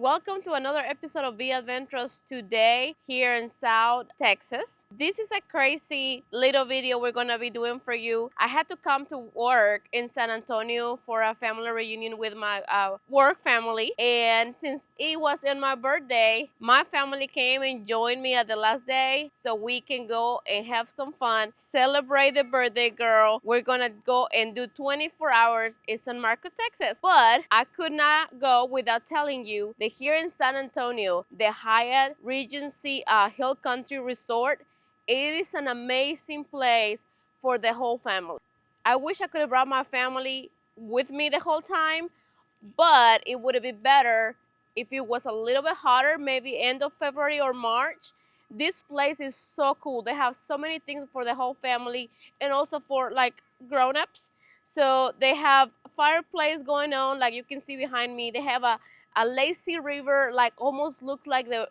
welcome to another episode of V-ADVENTUROUS today here in South Texas. This is a crazy little video we're gonna be doing for you. I had to come to work in San Antonio for a family reunion with my work family, and since it was in my birthday, my family came and joined me at the last day so we can go and have some fun, celebrate the birthday girl. We're gonna go and do 24 hours in San Marcos, Texas, but I could not go without telling you that here in San Antonio, the Hyatt Regency Hill Country Resort, it is an amazing place for the whole family. I wish I could have brought my family with me the whole time, but it would have been better if it was a little bit hotter, maybe end of February or March. This place is so cool. They have so many things for the whole family and also for like grown-ups. So they have fireplace going on, like you can see behind me. They have a lazy river, like almost looks like the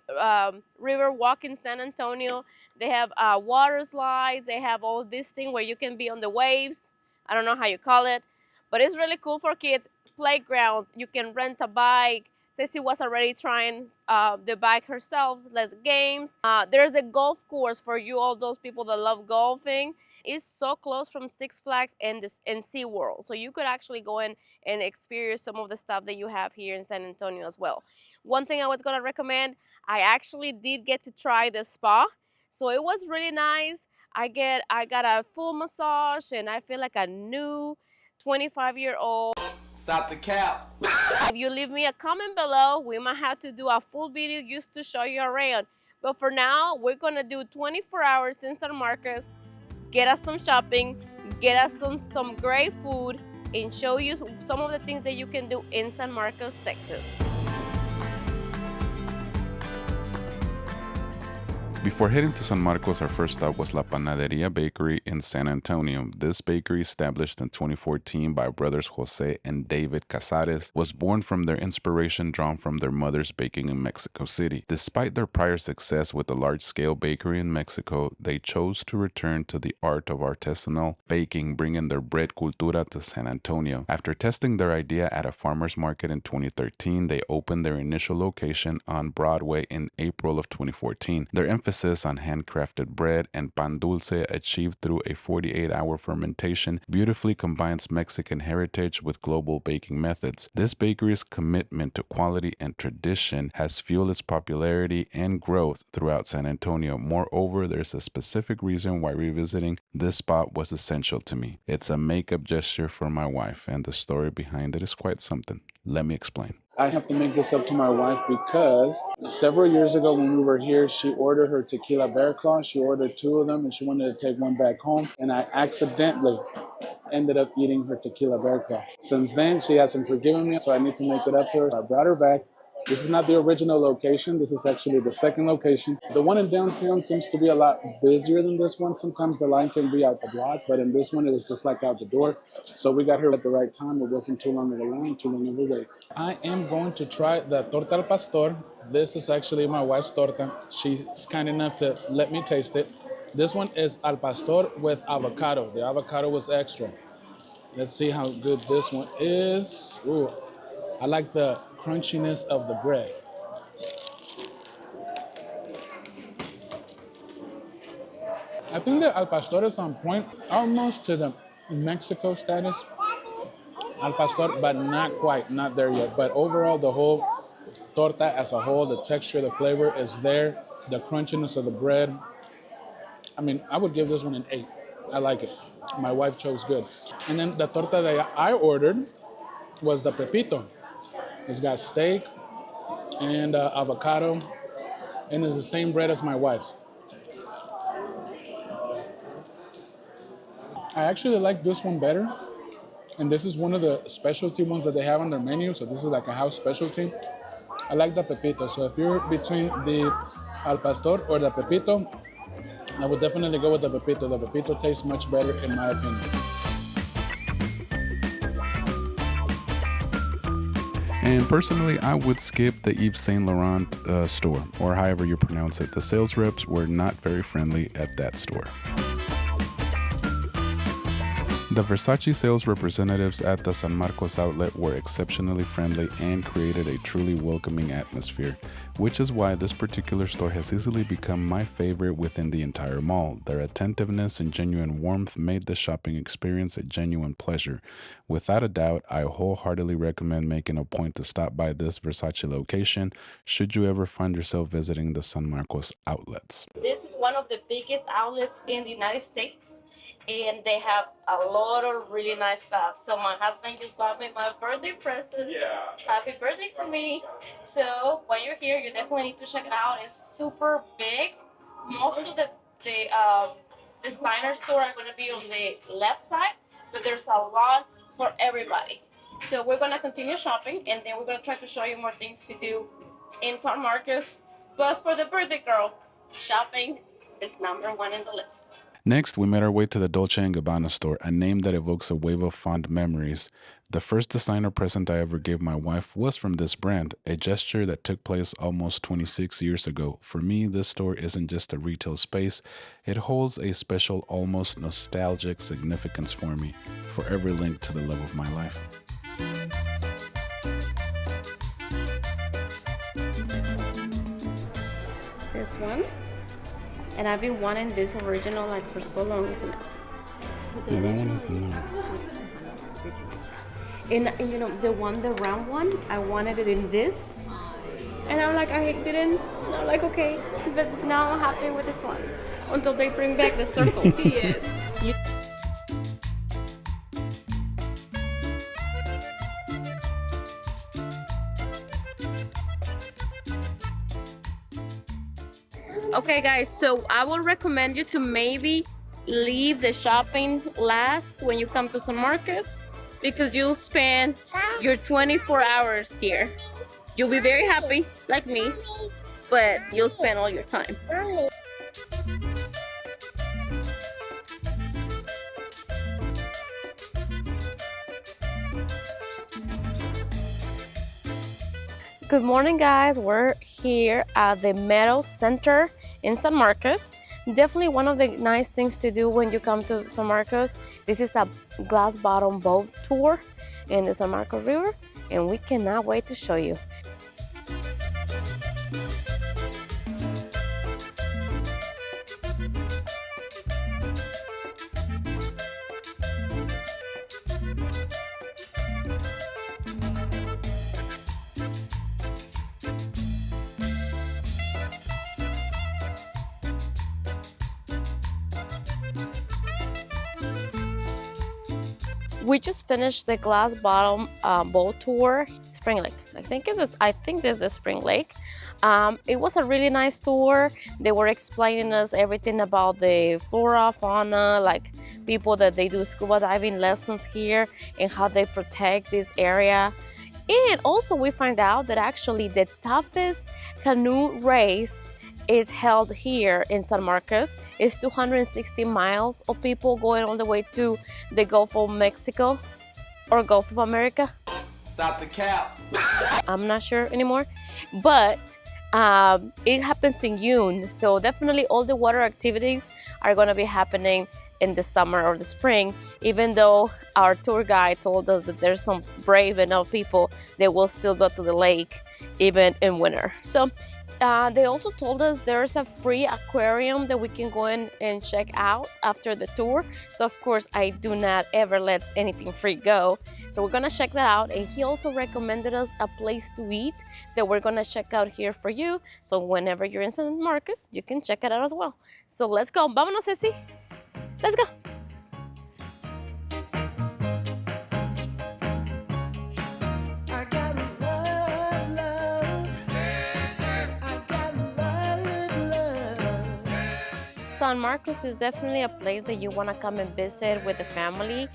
river walk in San Antonio. They have water slides. They have all this thing where you can be on the waves. I don't know how you call it, but it's really cool for kids. Playgrounds, you can rent a bike. Ceci was already trying the bike herself. Let's games. There's a golf course for you, all those people that love golfing. It's so close from Six Flags and SeaWorld. So you could actually go in and experience some of the stuff that you have here in San Antonio as well. One thing I was gonna recommend, I actually did get to try the spa. So it was really nice. I got a full massage and I feel like a new 25-year-old. Stop the cap. If you leave me a comment below, we might have to do a full video just to show you around. But for now, we're gonna do 24 hours in San Marcos, get us some shopping, get us some great food, and show you some of the things that you can do in San Marcos, Texas. Before heading to San Marcos, our first stop was La Panaderia Bakery in San Antonio. This bakery, established in 2014 by brothers Jose and David Casares, was born from their inspiration drawn from their mother's baking in Mexico City. Despite their prior success with a large-scale bakery in Mexico, they chose to return to the art of artisanal baking, bringing their bread cultura to San Antonio. After testing their idea at a farmer's market in 2013, they opened their initial location on Broadway in April of 2014. Their emphasis on handcrafted bread and pan dulce achieved through a 48-hour fermentation beautifully combines Mexican heritage with global baking methods. This bakery's commitment to quality and tradition has fueled its popularity and growth throughout San Antonio. Moreover, there's a specific reason why revisiting this spot was essential to me. It's a makeup gesture for my wife, and the story behind it is quite something. Let me explain. I have to make this up to my wife because several years ago when we were here, she ordered her tequila bear claw. She ordered 2 of them and she wanted to take one back home. And I accidentally ended up eating her tequila bear claw. Since then, she hasn't forgiven me, so I need to make it up to her. I brought her back. This is not the original location. This is actually the second location. The one in downtown seems to be a lot busier than this one. Sometimes the line can be out the block, but in this one, it was just like out the door. So we got here at the right time. It wasn't too long of a line, too long of a wait. I am going to try the torta al pastor. This is actually my wife's torta. She's kind enough to let me taste it. This one is al pastor with avocado. The avocado was extra. Let's see how good this one is. Ooh, I like the crunchiness of the bread. I think the al pastor is on point, almost to the Mexico status al pastor, but not quite, not there yet. But overall, the whole torta as a whole, the texture, the flavor is there, the crunchiness of the bread. I mean, I would give this one an 8. I like it. My wife chose good. And then the torta that I ordered was the pepito. It's got steak and avocado, and it's the same bread as my wife's. I actually like this one better, and this is one of the specialty ones that they have on their menu, so this is like a house specialty. I like the pepito, so if you're between the al pastor or the pepito, I would definitely go with the pepito. The pepito tastes much better in my opinion. And personally, I would skip the Yves Saint Laurent store, or however you pronounce it. The sales reps were not very friendly at that store. The Versace sales representatives at the San Marcos outlet were exceptionally friendly and created a truly welcoming atmosphere, which is why this particular store has easily become my favorite within the entire mall. Their attentiveness and genuine warmth made the shopping experience a genuine pleasure. Without a doubt, I wholeheartedly recommend making a point to stop by this Versace location should you ever find yourself visiting the San Marcos outlets. This is one of the biggest outlets in the United States, and they have a lot of really nice stuff. So my husband just bought me my birthday present. Yeah. Happy birthday to me. So when you're here, you definitely need to check it out. It's super big. Most of the designer store are going to be on the left side, but there's a lot for everybody. So we're going to continue shopping, and then we're going to try to show you more things to do in San Marcos. But for the birthday girl, shopping is #1 in the list. Next, we made our way to the Dolce & Gabbana store, a name that evokes a wave of fond memories. The first designer present I ever gave my wife was from this brand, a gesture that took place almost 26 years ago. For me, this store isn't just a retail space, it holds a special, almost nostalgic significance for me, forever linked to the love of my life. This one. And I've been wanting this original like for so long, isn't it? Yeah, that one is nice. And you know, the round one, I wanted it in this. And I'm like, I didn't. And I'm like, okay. But now I'm happy with this one. Until they bring back the circle. Yes. Okay guys, so I will recommend you to maybe leave the shopping last when you come to San Marcos, because you'll spend your 24 hours here. You'll be very happy, like me, but you'll spend all your time. Good morning guys, we're here at the Meadows Center in San Marcos. Definitely one of the nice things to do when you come to San Marcos. This is a glass bottom boat tour in the San Marcos River, and we cannot wait to show you. We just finished the glass bottom boat tour, Spring Lake. I think this is the Spring Lake. It was a really nice tour. They were explaining us everything about the flora, fauna, like people that they do scuba diving lessons here and how they protect this area. And also we find out that actually the toughest canoe race is held here in San Marcos. It's 260 miles of people going all the way to the Gulf of Mexico or Gulf of America. Stop the cap. I'm not sure anymore, but it happens in June, so definitely all the water activities are going to be happening in the summer or the spring, even though our tour guide told us that there's some brave enough people that will still go to the lake even in winter. So they also told us there's a free aquarium that we can go in and check out after the tour. So of course I do not ever let anything free go. So we're gonna check that out. And he also recommended us a place to eat that we're gonna check out here for you. So whenever you're in San Marcos, you can check it out as well. So let's go. Vámonos, Ceci. Let's go. San Marcos is definitely a place that you want to come and visit with the family.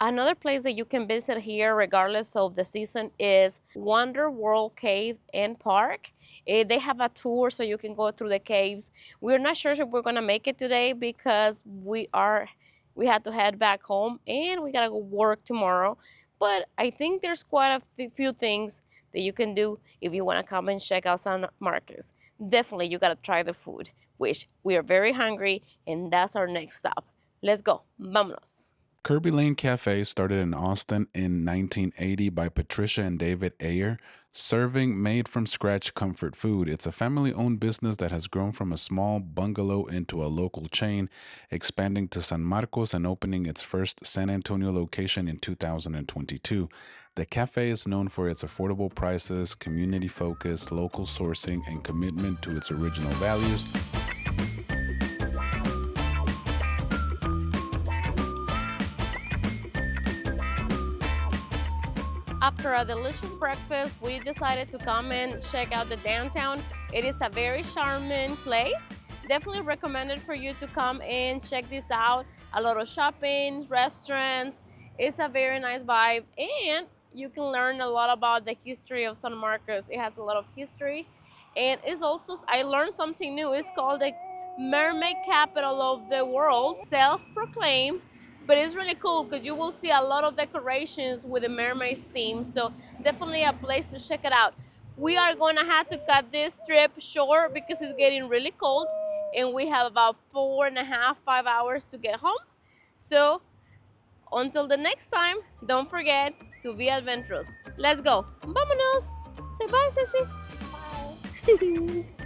Another place that you can visit here regardless of the season is Wonder World Cave and Park. They have a tour so you can go through the caves. We're not sure if we're going to make it today because we had to head back home and we got to go work tomorrow. But I think there's quite a few things that you can do if you want to come and check out San Marcos. Definitely you got to try the food, which we are very hungry, and that's our next stop. Let's go. Vámonos. Kerbey Lane Cafe started in Austin in 1980 by Patricia and David Ayer, serving made from scratch comfort food. It's a family owned business that has grown from a small bungalow into a local chain, expanding to San Marcos and opening its first San Antonio location in 2022. The cafe is known for its affordable prices, community focus, local sourcing, and commitment to its original values. After a delicious breakfast, we decided to come and check out the downtown. It is a very charming place. Definitely recommended for you to come and check this out. A lot of shopping, restaurants. It's a very nice vibe, and you can learn a lot about the history of San Marcos. It has a lot of history, and it's also, I learned something new. It's called the mermaid capital of the world, self-proclaimed. But it's really cool because you will see a lot of decorations with the mermaid theme. So definitely a place to check it out. We are going to have to cut this trip short because it's getting really cold and we have about 4.5, 5 hours to get home. So until the next time, don't forget to be adventurous. Let's go. Vámonos. Say bye, Ceci. Bye.